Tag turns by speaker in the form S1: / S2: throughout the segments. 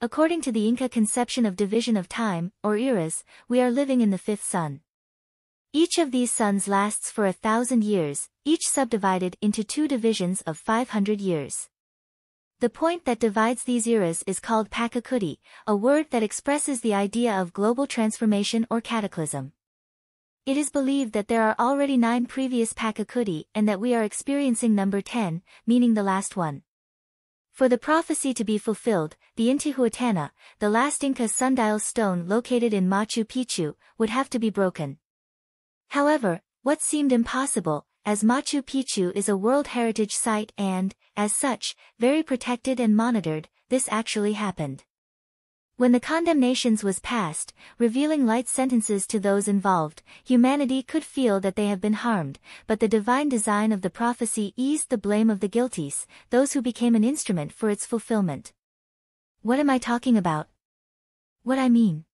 S1: According to the Inca conception of division of time, or eras, we are living in the fifth sun. Each of these suns lasts for 1,000 years, each subdivided into two divisions of 500 years. The point that divides these eras is called Pachacuti, a word that expresses the idea of global transformation or cataclysm. It is believed that there are already 9 previous Pachacuti and that we are experiencing number 10, meaning the last one. For the prophecy to be fulfilled, the Intihuatana, the last Inca sundial stone located in Machu Picchu, would have to be broken. However, what seemed impossible, as Machu Picchu is a World Heritage Site and, as such, very protected and monitored, this actually happened. When the condemnations was passed, revealing light sentences to those involved, humanity could feel that they have been harmed, but the divine design of the prophecy eased the blame of the guilties, those who became an instrument for its fulfillment. What am I talking about? What I mean?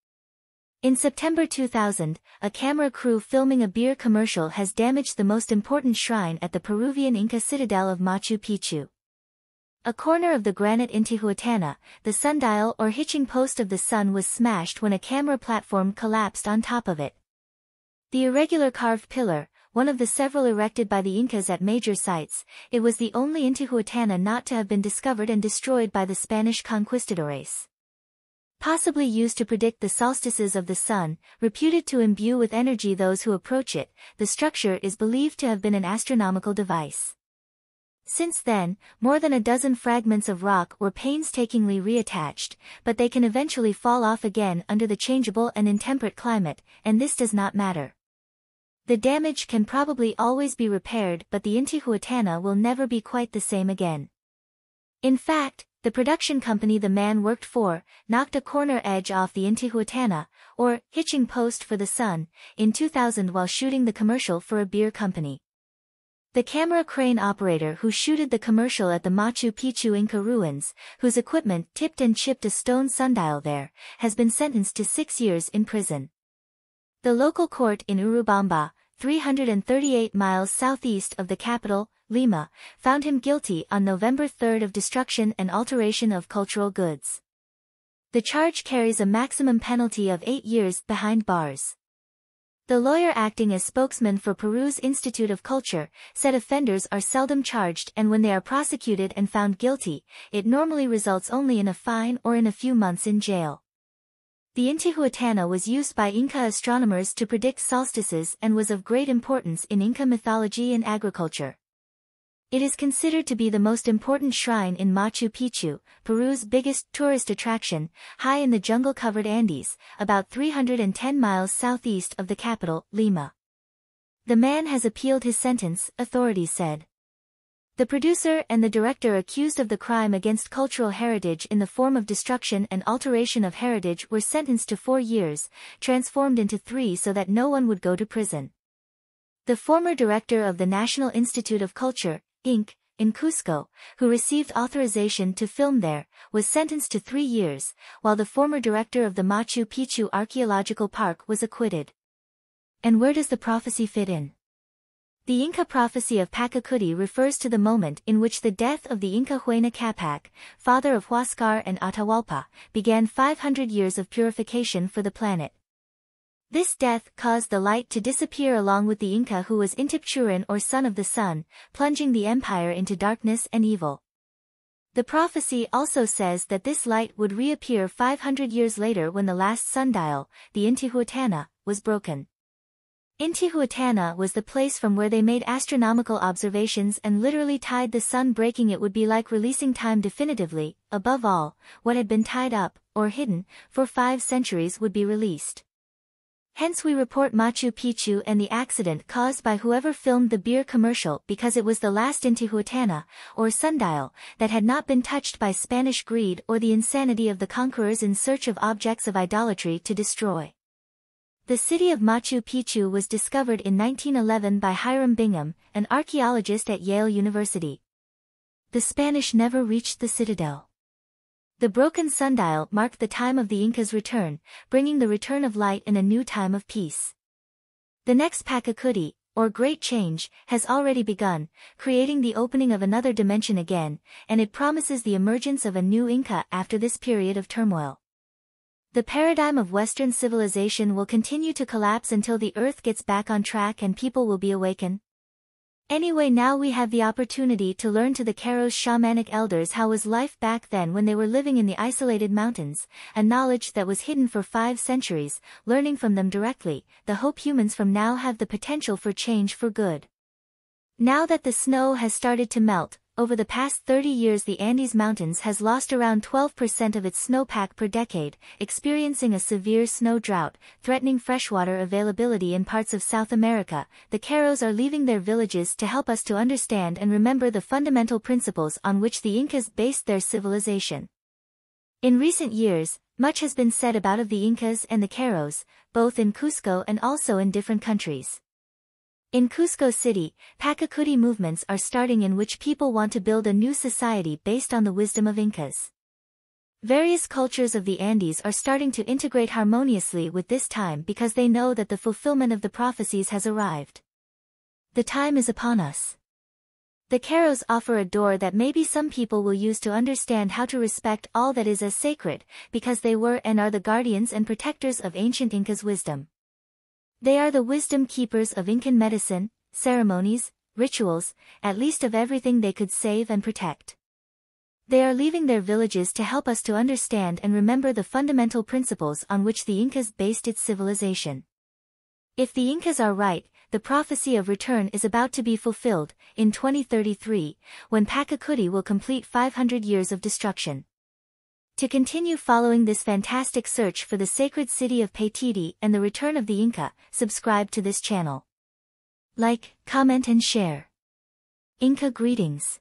S1: In September 2000, a camera crew filming a beer commercial has damaged the most important shrine at the Peruvian Inca citadel of Machu Picchu. A corner of the granite Intihuatana, the sundial or hitching post of the sun, was smashed when a camera platform collapsed on top of it. The irregular carved pillar, one of the several erected by the Incas at major sites, it was the only Intihuatana not to have been discovered and destroyed by the Spanish conquistadores. Possibly used to predict the solstices of the sun, reputed to imbue with energy those who approach it, the structure is believed to have been an astronomical device. Since then, more than a dozen fragments of rock were painstakingly reattached, but they can eventually fall off again under the changeable and intemperate climate, and this does not matter. The damage can probably always be repaired, but the Intihuatana will never be quite the same again. In fact, the production company the man worked for, knocked a corner edge off the Intihuatana, or hitching post for the sun, in 2000 while shooting the commercial for a beer company. The camera crane operator who shooted the commercial at the Machu Picchu Inca ruins, whose equipment tipped and chipped a stone sundial there, has been sentenced to 6 years in prison. The local court in Urubamba, 338 miles southeast of the capital, Lima, found him guilty on November 3 of destruction and alteration of cultural goods. The charge carries a maximum penalty of 8 years behind bars. The lawyer acting as spokesman for Peru's Institute of Culture said offenders are seldom charged, and when they are prosecuted and found guilty, it normally results only in a fine or in a few months in jail. The Intihuatana was used by Inca astronomers to predict solstices and was of great importance in Inca mythology and agriculture. It is considered to be the most important shrine in Machu Picchu, Peru's biggest tourist attraction, high in the jungle-covered Andes, about 310 miles southeast of the capital, Lima. The man has appealed his sentence, authorities said. The producer and the director accused of the crime against cultural heritage in the form of destruction and alteration of heritage were sentenced to 4 years, transformed into 3 so that no one would go to prison. The former director of the National Institute of Culture, Inc., in Cusco, who received authorization to film there, was sentenced to 3 years, while the former director of the Machu Picchu Archaeological Park was acquitted. And where does the prophecy fit in? The Inca prophecy of Pachacuti refers to the moment in which the death of the Inca Huayna Capac, father of Huáscar and Atahualpa, began 500 years of purification for the planet. This death caused the light to disappear along with the Inca who was Intipchuran or son of the sun, plunging the empire into darkness and evil. The prophecy also says that this light would reappear 500 years later when the last sundial, the Intihuatana, was broken. Intihuatana was the place from where they made astronomical observations and literally tied the sun. Breaking it would be like releasing time definitively. Above all, what had been tied up, or hidden, for 5 centuries would be released. Hence we report Machu Picchu and the accident caused by whoever filmed the beer commercial because it was the last Intihuatana, or sundial, that had not been touched by Spanish greed or the insanity of the conquerors in search of objects of idolatry to destroy. The city of Machu Picchu was discovered in 1911 by Hiram Bingham, an archaeologist at Yale University. The Spanish never reached the citadel. The broken sundial marked the time of the Incas' return, bringing the return of light and a new time of peace. The next Pachacuti, or Great Change, has already begun, creating the opening of another dimension again, and it promises the emergence of a new Inca after this period of turmoil. The paradigm of Western civilization will continue to collapse until the Earth gets back on track and people will be awakened. Anyway, now we have the opportunity to learn to the Caro's shamanic elders how was life back then when they were living in the isolated mountains, a knowledge that was hidden for 5 centuries, learning from them directly, the hope humans from now have the potential for change for good. Now that the snow has started to melt, over the past 30 years the Andes Mountains has lost around 12% of its snowpack per decade, experiencing a severe snow drought, threatening freshwater availability in parts of South America. The Caros are leaving their villages to help us to understand and remember the fundamental principles on which the Incas based their civilization. In recent years, much has been said about of the Incas and the Caros, both in Cusco and also in different countries. In Cusco City, Pachacuti movements are starting in which people want to build a new society based on the wisdom of Incas. Various cultures of the Andes are starting to integrate harmoniously with this time because they know that the fulfillment of the prophecies has arrived. The time is upon us. The Caros offer a door that maybe some people will use to understand how to respect all that is as sacred, because they were and are the guardians and protectors of ancient Incas' wisdom. They are the wisdom keepers of Incan medicine, ceremonies, rituals, at least of everything they could save and protect. They are leaving their villages to help us to understand and remember the fundamental principles on which the Incas based its civilization. If the Incas are right, the prophecy of return is about to be fulfilled, in 2033, when Pachacuti will complete 500 years of destruction. To continue following this fantastic search for the sacred city of Paititi and the return of the Inca, subscribe to this channel. Like, comment and share. Inca greetings.